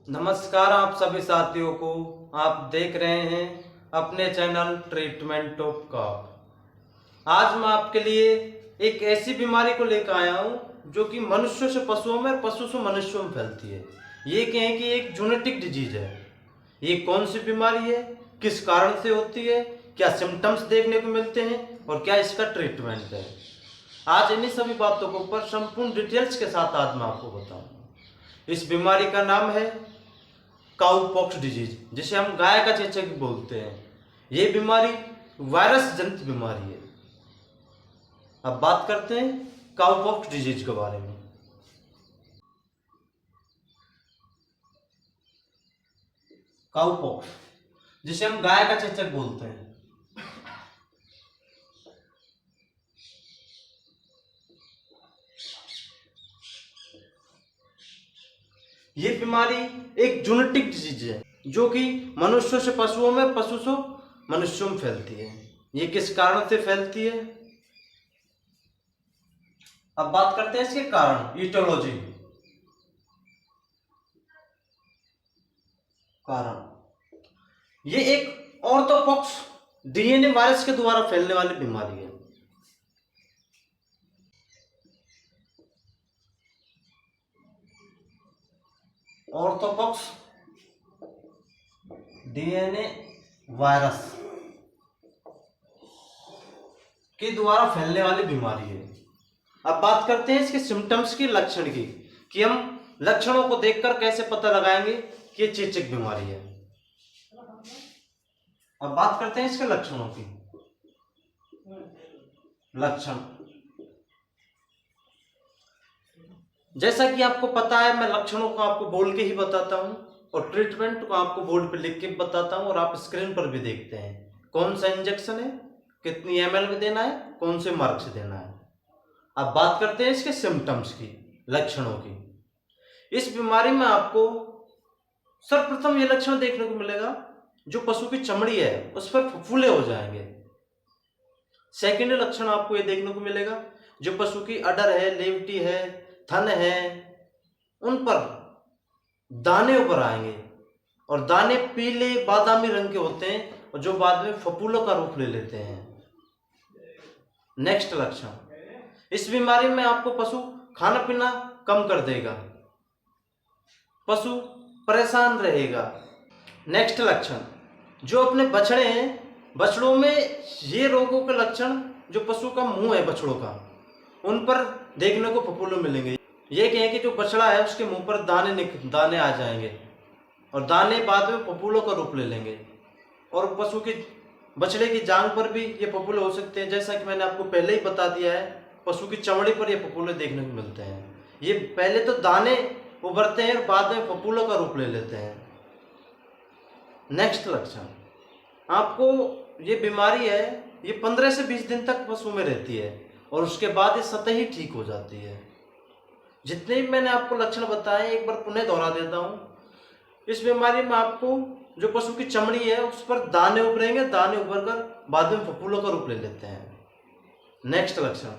नमस्कार आप सभी साथियों को। आप देख रहे हैं अपने चैनल ट्रीटमेंट ऑफ कॉप। आज मैं आपके लिए एक ऐसी बीमारी को लेकर आया हूं जो कि मनुष्यों से पशुओं में और पशु से मनुष्यों में फैलती है। ये कहें कि एक जेनेटिक डिजीज है। ये कौन सी बीमारी है, किस कारण से होती है, क्या सिम्टम्स देखने को मिलते हैं और क्या इसका ट्रीटमेंट है। आज इन्हीं सभी बातों के ऊपर संपूर्ण डिटेल्स के साथ आज मैं आपको बताऊंगा। इस बीमारी का नाम है काउ पॉक्स डिजीज, जिसे हम गाय का चेचक बोलते हैं। ये बीमारी वायरस जनित बीमारी है। अब बात करते हैं काउ पॉक्स डिजीज के बारे में। काउ पॉक्स, जिसे हम गाय का चेचक बोलते हैं, ये बीमारी एक जेनेटिक डिजीज है जो कि मनुष्यों से पशुओं में, पशु से मनुष्यों में फैलती है। ये किस कारण से फैलती है, अब बात करते हैं इसके कारण। ईटियोलॉजी, कारण ये एक ऑर्थोपॉक्स डीएनए वायरस के द्वारा फैलने वाली बीमारी है। ऑर्थोपॉक्स डीएनए वायरस के द्वारा फैलने वाली बीमारी है। अब बात करते हैं इसके सिम्टम्स की, लक्षण की, कि हम लक्षणों को देखकर कैसे पता लगाएंगे कि ये चेचक बीमारी है। अब बात करते हैं इसके लक्षणों की। लक्षण, जैसा कि आपको पता है, मैं लक्षणों को आपको बोल के ही बताता हूं और ट्रीटमेंट को आपको बोर्ड पे लिख के बताता हूं और आप स्क्रीन पर भी देखते हैं कौन सा इंजेक्शन है, कितनी एमएल में देना है, कौन से मार्क से देना है। अब बात करते हैं इसके सिम्टम्स की, लक्षणों की। इस बीमारी में आपको सर्वप्रथम ये लक्षण देखने को मिलेगा, जो पशु की चमड़ी है उस पर फफूले हो जाएंगे। सेकेंड लक्षण आपको ये देखने को मिलेगा, जो पशु की अडर है, लेवटी है, थन है, उन पर दाने ऊपर आएंगे और दाने पीले बादामी रंग के होते हैं और जो बाद में फफूलों का रूप ले लेते हैं। नेक्स्ट लक्षण, इस बीमारी में आपको पशु खाना पीना कम कर देगा, पशु परेशान रहेगा। नेक्स्ट लक्षण, जो अपने बछड़े हैं, बछड़ों में ये रोगों के लक्षण, जो पशु का मुंह है बछड़ों का, उन पर देखने को फफूले मिलेंगे। ये कहें कि जो बछड़ा है उसके मुंह पर दाने आ जाएंगे और दाने बाद में फफूलों का रूप ले लेंगे। और पशु की बछड़े की जांघ पर भी ये फफूले हो सकते हैं। जैसा कि मैंने आपको पहले ही बता दिया है, पशु की चमड़ी पर ये फफूले देखने को मिलते हैं। ये पहले तो दाने उभरते हैं और बाद में फफूलों का रूप ले लेते हैं। नेक्स्ट लक्षण, आपको ये बीमारी है, ये 15 से 20 दिन तक पशु में रहती है और उसके बाद ये स्वतः ही ठीक हो जाती है। जितने भी मैंने आपको लक्षण बताए एक बार पुनः दोहरा देता हूँ। इस बीमारी में आपको जो पशु की चमड़ी है उस पर दाने उभरेंगे, दाने उभर कर बाद में फफूलों का रूप ले लेते हैं। नेक्स्ट लक्षण,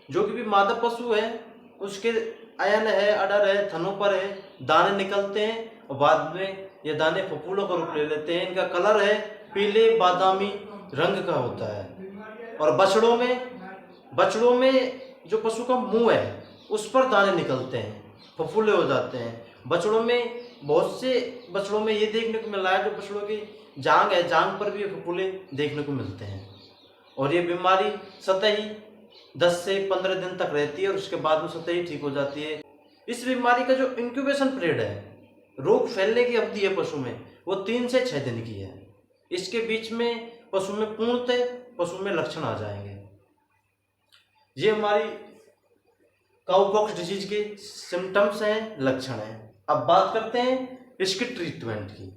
जो कि भी मादा पशु है उसके अयन है, अडर है, थनों पर है, दाने निकलते हैं और बाद में ये दाने फफूलों का रूप ले लेते हैं। इनका कलर है पीले बादामी रंग का होता है। और बछड़ों में जो पशु का मुंह है उस पर दाने निकलते हैं, फफूले हो जाते हैं। बछड़ों में बहुत से बछड़ों में ये देखने को मिल रहा है, जो बछड़ों की जांघ है, जांघ पर भी फफूले देखने को मिलते हैं। और ये बीमारी स्वतः ही 10 से 15 दिन तक रहती है और उसके बाद में स्वतः ही ठीक हो जाती है। इस बीमारी का जो इंक्यूबेशन पीरियड है, रोग फैलने की अवधि है पशु में, वो 3 से 6 दिन की है। इसके बीच में पशु में पूर्णतः पशु में लक्षण आ जाएंगे। ये हमारी काउपॉक्स डिजीज के सिम्टम्स हैं, लक्षण हैं। अब बात करते हैं इसके ट्रीटमेंट की,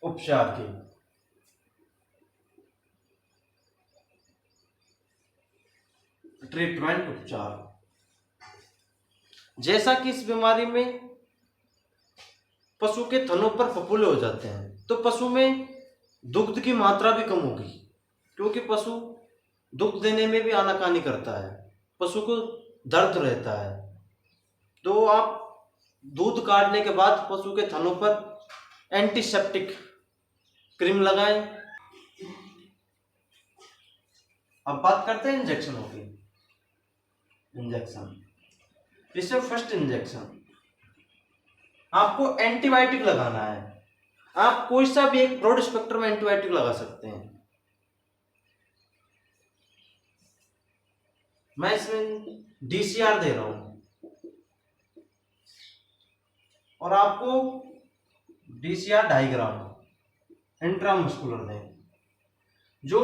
उपचार की। ट्रीटमेंट, उपचार, जैसा कि इस बीमारी में पशु के थनों पर फफूले हो जाते हैं तो पशु में दुग्ध की मात्रा भी कम होगी, क्योंकि पशु दुग्ध देने में भी आनाकानी करता है, पशु को दर्द रहता है। तो आप दूध काटने के बाद पशु के थनों पर एंटीसेप्टिक क्रीम लगाएं। अब बात करते हैं इंजेक्शनों की। इंजेक्शन, इसमें फर्स्ट इंजेक्शन आपको एंटीबायोटिक लगाना है। आप कोई सा भी एक ब्रॉड स्पेक्ट्रम एंटीबायोटिक लगा सकते हैं। मैं इसमें DCR दे रहा हूं और आपको DCR 2.5 ग्राम इंट्रामस्कुलर दें। जो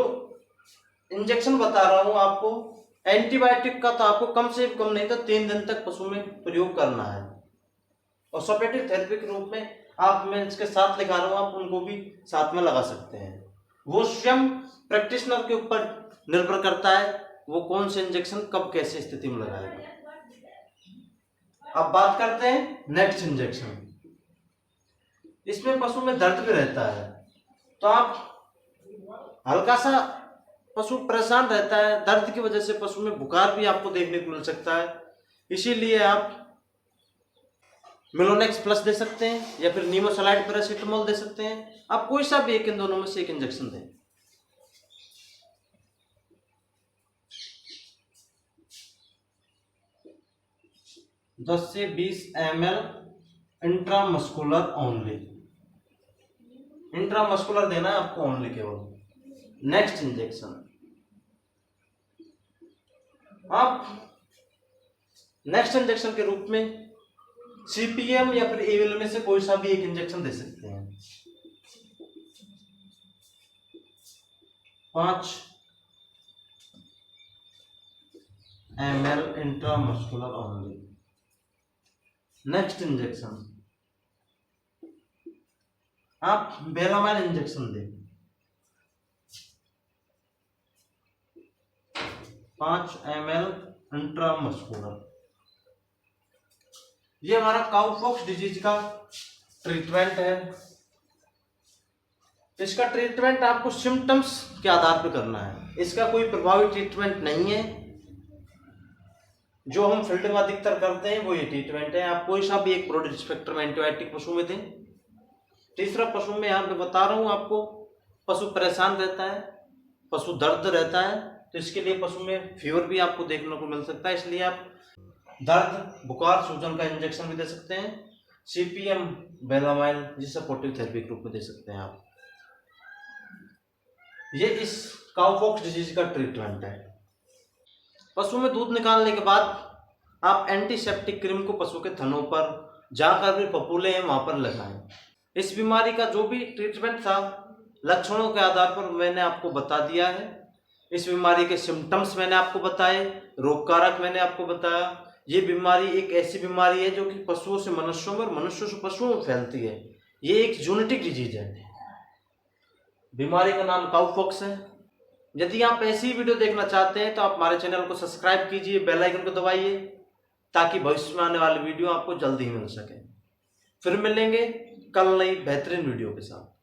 इंजेक्शन बता रहा हूं आपको एंटीबायोटिक का, तो आपको कम से कम नहीं तो 3 दिन तक पशु में प्रयोग करना है। और सपोर्टिव थेरेपी के रूप में आप, मैं इसके साथ लिखा रहा हूं, आप उनको भी साथ में लगा सकते हैं। वो स्वयं प्रैक्टिशनर के ऊपर निर्भर करता है वो कौन से इंजेक्शन कब कैसे स्थिति में लगाएगा। अब बात करते हैं नेक्स्ट इंजेक्शन। इसमें पशु में दर्द भी रहता है, तो आप हल्का सा पशु परेशान रहता है, दर्द की वजह से पशु में बुखार भी आपको देखने को मिल सकता है। इसीलिए आप मिलोनेक्स प्लस दे सकते हैं या फिर नीमोसालाइड पैरासीटामोल दे सकते हैं। आप कोई सा भी एक, इन दोनों में से एक इंजेक्शन दें। दस से 20 ml इंट्रामस्कुलर ओनली। इंट्रामस्कुलर देना है आपको ओनली, केवल। नेक्स्ट इंजेक्शन आप नेक्स्ट इंजेक्शन के रूप में CPM या फिर एविल में से कोई सा भी एक इंजेक्शन दे सकते हैं। 5 ml intramuscular only. Next injection आप बेलामाइन इंजेक्शन दें। 5 ml इंट्रामस्कुलर। ये हमारा काउपॉक्स डिजीज का ट्रीटमेंट है। इसका ट्रीटमेंट आपको सिम्टम्स के आधार पर करना है, इसका कोई प्रभावी ट्रीटमेंट नहीं है। जो हम फील्ड में अधिकतर करते हैं वो ये ट्रीटमेंट है। आप कोई सा भी एक ब्रॉड स्पेक्ट्रम एंटीबायोटिक पशु में दें। तीसरा पशु में यहाँ पे बता रहा हूँ आपको, पशु परेशान रहता है, पशु दर्द रहता है, तो इसके लिए पशु में फीवर भी आपको देखने को मिल सकता है। इसलिए आप दर्द, बुखार, सूजन का इंजेक्शन भी दे सकते हैं। CPM बेलामाइन जिस सपोर्टिव थेरेपी के रूप में दे सकते हैं आप। ये इस काउपॉक्स डिजीज का ट्रीटमेंट है। पशु में दूध निकालने के बाद आप एंटीसेप्टिक क्रीम को पशु के थनों पर जाकर भी फफूले हैं वहां पर लगाएं। इस बीमारी का जो भी ट्रीटमेंट था लक्षणों के आधार पर मैंने आपको बता दिया है। इस बीमारी के सिम्टम्स मैंने आपको बताए, रोग कारक मैंने आपको बताया। ये बीमारी एक ऐसी बीमारी है जो कि पशुओं से मनुष्यों में और मनुष्यों से पशुओं में फैलती है। ये एक जूनेटिक डिजीज है। बीमारी का नाम काउपॉक्स है। यदि आप ऐसी वीडियो देखना चाहते हैं तो आप हमारे चैनल को सब्सक्राइब कीजिए, बेल आइकन को दबाइए, ताकि भविष्य में आने वाली वीडियो आपको जल्दी ही मिल सके। फिर मिलेंगे कल नई बेहतरीन वीडियो के साथ।